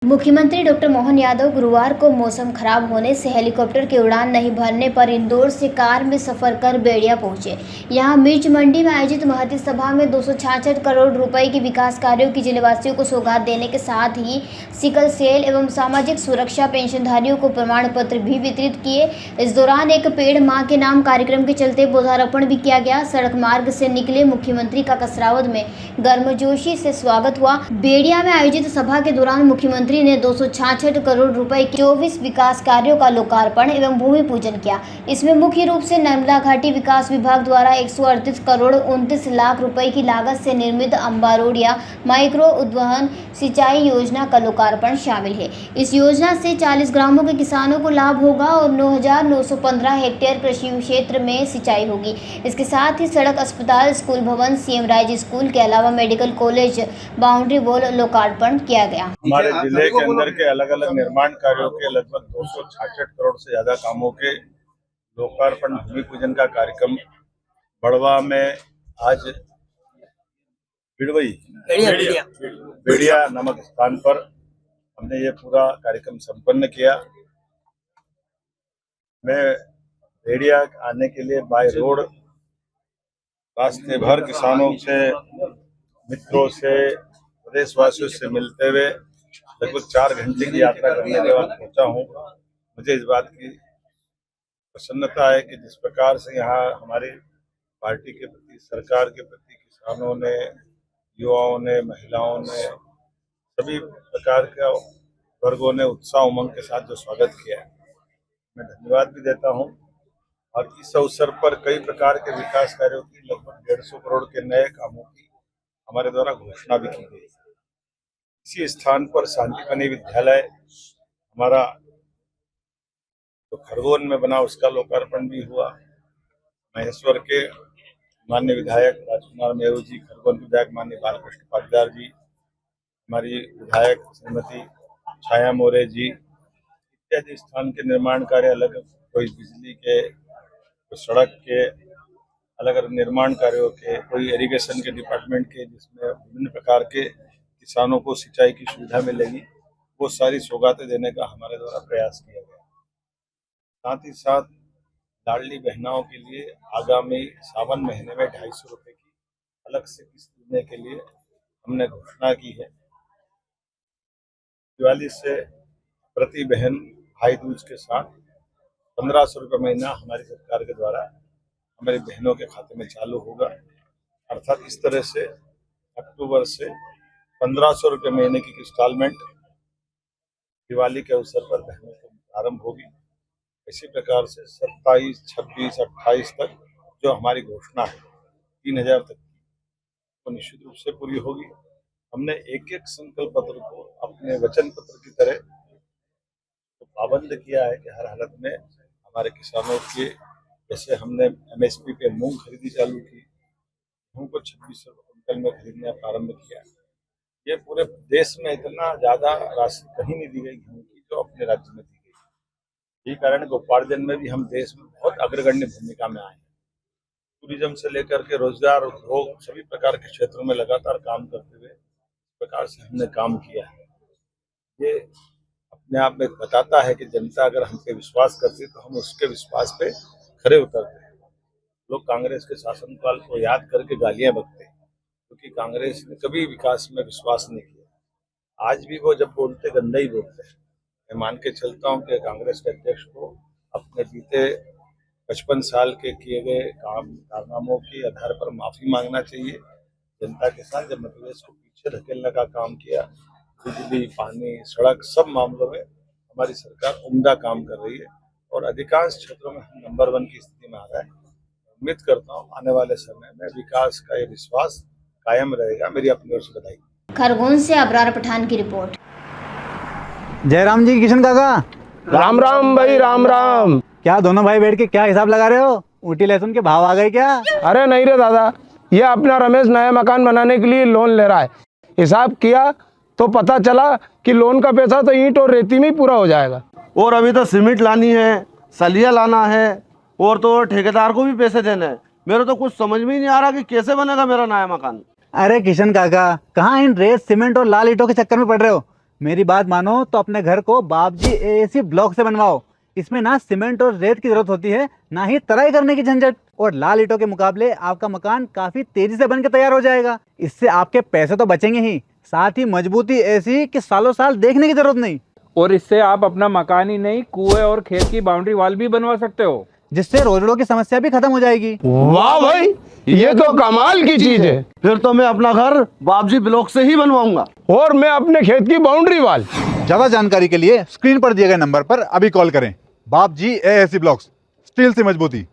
मुख्यमंत्री डॉक्टर मोहन यादव गुरुवार को मौसम खराब होने से हेलीकॉप्टर की उड़ान नहीं भरने पर इंदौर से कार में सफर कर बेड़िया पहुंचे। यहां मिर्च मंडी में आयोजित महती सभा में 266 करोड़ रुपए के विकास कार्यों की जिलेवासियों को सौगात देने के साथ ही सिकल सेल एवं सामाजिक सुरक्षा पेंशनधारियों को प्रमाण पत्र भी वितरित किए। इस दौरान एक पेड़ मां के नाम कार्यक्रम के चलते पौधारोपण भी किया गया। सड़क मार्ग से निकले मुख्यमंत्री का कसरावद में गर्मजोशी से स्वागत हुआ। बेड़िया में आयोजित सभा के दौरान मुख्यमंत्री ने 266 करोड़ रुपए के 24 विकास कार्यों का लोकार्पण एवं भूमि पूजन किया। इसमें मुख्य रूप से नर्मदा घाटी विकास विभाग द्वारा 138 करोड़ 29 लाख रुपए की लागत से निर्मित अम्बारोडिया माइक्रो उद्वहन सिंचाई योजना का लोकार्पण शामिल है। इस योजना से 40 ग्रामों के किसानों को लाभ होगा और 9,915 हेक्टेयर कृषि क्षेत्र में सिंचाई होगी। इसके साथ ही सड़क, अस्पताल, स्कूल भवन, सीएम राइज स्कूल के अलावा मेडिकल कॉलेज, बाउंड्री वॉल लोकार्पण किया गया। हमारे जिले के अंदर के अलग अलग निर्माण कार्यों के लगभग 266 करोड़ से ज्यादा कामों के लोकार्पण भूमि पूजन का कार्यक्रम बड़वा में आज बेड़िया नामक स्थान पर हमने ये पूरा कार्यक्रम संपन्न किया। मैं बेड़िया आने के लिए बाय रोड रास्ते भर किसानों से, मित्रों से, प्रदेशवासियों से मिलते हुए लगभग 4 घंटे की यात्रा करने के बाद पहुंचा हूं। मुझे इस बात की प्रसन्नता है कि जिस प्रकार से यहाँ हमारी पार्टी के प्रति, सरकार के प्रति किसानों ने, युवाओं ने, महिलाओं ने, सभी प्रकार के वर्गों ने उत्साह उमंग के साथ जो स्वागत किया है, मैं धन्यवाद भी देता हूँ। और इस अवसर पर कई प्रकार के विकास कार्यों की लगभग 150 करोड़ के नए कामों की हमारे द्वारा घोषणा भी की गई। इसी स्थान पर शांतिपनी विद्यालय हमारा जो खरगोन में बना उसका लोकार्पण भी हुआ। महेश्वर के माननीय विधायक राजकुमार मेहू जी, खरगोन विधायक माननीय बालकृष्ण पाटीदार जी, हमारी विधायक श्रीमती छाया मोरे जी इत्यादि स्थान के निर्माण कार्य, अलग कोई बिजली के, कोई सड़क के, अलग अलग निर्माण कार्यों के, कोई इरिगेशन के डिपार्टमेंट के, जिसमें विभिन्न प्रकार के किसानों को सिंचाई की सुविधा मिलेगी, वो सारी सौगातें देने का हमारे द्वारा प्रयास किया गया। साथ ही साथ लाडली बहनाओं के लिए आगामी सावन महीने में 250 रुपये की अलग से किस्त देने के लिए हमने घोषणा की है। दिवाली से प्रति बहन भाई दूज के साथ 1500 रुपये महीना हमारी सरकार के द्वारा हमारी बहनों के खाते में चालू होगा। अर्थात इस तरह से अक्टूबर से 1500 रुपये महीने की इंस्टॉलमेंट दिवाली के अवसर पर बहनों को प्रारंभ होगी। इसी प्रकार से 27, 26, 28 तक जो हमारी घोषणा है 3000 तक तो निश्चित रूप से पूरी होगी। हमने एक एक संकल्प पत्र को अपने वचन पत्र की तरह तो पाबंद किया है कि हर हालत में हमारे किसानों के, जैसे हमने MSP पे मूंग खरीदी चालू की, गेहूं को 2600 क्विंटल में खरीदना प्रारंभ किया। ये पूरे देश में इतना ज्यादा राशि कहीं नहीं दी गई गेहूं की जो अपने राज्य में दी गई। यही कारण है कि उपार्जन में भी हम देश में बहुत अग्रगण्य भूमिका में आए हैं। टूरिज्म से लेकर के रोजगार, उद्योग, सभी प्रकार के क्षेत्रों में लगातार काम करते हुए इस प्रकार से हमने काम किया है। ये अपने आप में बताता है कि जनता अगर हम पे विश्वास करती है तो हम उसके विश्वास पे खरे उतरते हैं। लोग कांग्रेस के शासनकाल को याद करके गालियां बकते हैं क्योंकि कांग्रेस ने कभी विकास में विश्वास नहीं किया। आज भी वो जब बोलते गंदा ही बोलते हैं। मैं मान के चलता हूँ कि कांग्रेस के अध्यक्ष को अपने बीते 55 साल के किए गए कारनामों के आधार पर माफी मांगना चाहिए जनता के साथ। जब मध्य प्रदेश को पीछे धकेलने का काम किया, बिजली, पानी, सड़क, सब मामलों में हमारी सरकार उम्दा काम कर रही है और अधिकांश क्षेत्रों में हम नंबर 1 की स्थिति में आ रहा है। उम्मीद करता हूँ आने वाले समय में विकास का ये विश्वास कायम रहेगा। मेरी अपनी ओर से बधाई। खरगोन से अबरार पठान की रिपोर्ट। जयराम जी, किशन काका, राम राम भाई, राम राम। क्या दोनों भाई बैठ के क्या हिसाब लगा रहे हो? ऊटी लहसुन के भाव आ गए क्या? अरे नहीं रे दादा, ये अपना रमेश नया मकान बनाने के लिए लोन ले रहा है। हिसाब किया तो पता चला कि लोन का पैसा तो ईंट और रेती में ही पूरा हो जाएगा। और अभी तो सीमेंट लानी है, सलिया लाना है और तो ठेकेदार को भी पैसे देने हैं। मेरे तो कुछ समझ में ही नहीं आ रहा कि कैसे बनेगा मेरा नया मकान। अरे किशन काका, कहाँ इन रेत, सीमेंट और लाल ईंटों के चक्कर में पड़ रहे हो? मेरी बात मानो तो अपने घर को बाबजी एएसी ब्लॉक से बनवाओ। इसमें ना सीमेंट और रेत की जरूरत होती है, ना ही तराई करने की झंझट। और लाल ईंटों के मुकाबले आपका मकान काफी तेजी से बनकर तैयार हो जाएगा। इससे आपके पैसे तो बचेंगे ही, साथ ही मजबूती ऐसी कि सालों साल देखने की जरूरत नहीं। और इससे आप अपना मकान ही नहीं, कुएं और खेत की बाउंड्री वॉल भी बनवा सकते हो, जिससे रोजड़ों की समस्या भी खत्म हो जाएगी। वाह भाई, ये तो कमाल की चीज है। फिर तो मैं अपना घर बाबजी ब्लॉक से ही बनवाऊंगा। और मैं अपने खेत की बाउंड्री वाल। ज्यादा जानकारी के लिए स्क्रीन पर दिए गए नंबर पर अभी कॉल करें। बाबजी एएसी ब्लॉक्स, स्टील से मजबूती।